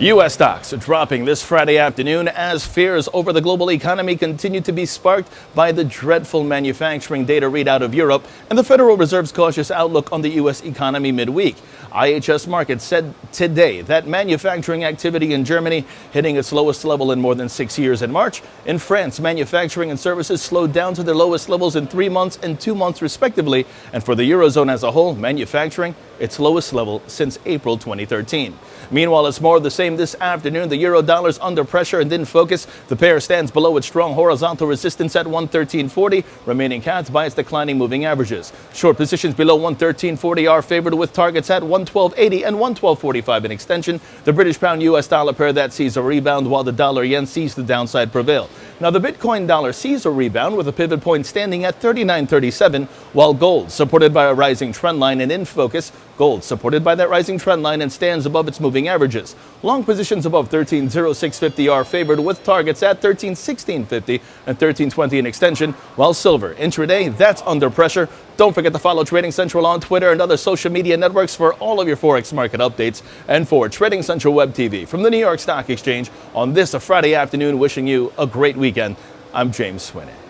U.S. stocks are dropping this Friday afternoon as fears over the global economy continue to be sparked by the dreadful manufacturing data readout of Europe and the Federal Reserve's cautious outlook on the U.S. economy midweek. IHS Markit said today that manufacturing activity in Germany hitting its lowest level in more than 6 years in March. In France, manufacturing and services slowed down to their lowest levels in 3 months and 2 months respectively. And for the Eurozone as a whole, manufacturing its lowest level since April 2013. Meanwhile, it's more of the same this afternoon. The euro dollar's under pressure and didn't focus. The pair stands below its strong horizontal resistance at 113.40, remaining capped by its declining moving averages. Short positions below 113.40 are favored with targets at 112.80 and 112.45 in extension. The British pound US dollar pair that sees a rebound while the dollar yen sees the downside prevail. Now the Bitcoin dollar sees a rebound with a pivot point standing at 39.37, while gold supported by a rising trend line and in focus. Gold supported by that rising trend line and stands above its moving averages. Long positions above 13.0650 are favored with targets at 13.1650 and 13.20 in extension, while silver intraday that's under pressure. Don't forget to follow Trading Central on Twitter and other social media networks for all of your Forex market updates. And for Trading Central Web TV from the New York Stock Exchange on this Friday afternoon, wishing you a great weekend. I'm James Swinney.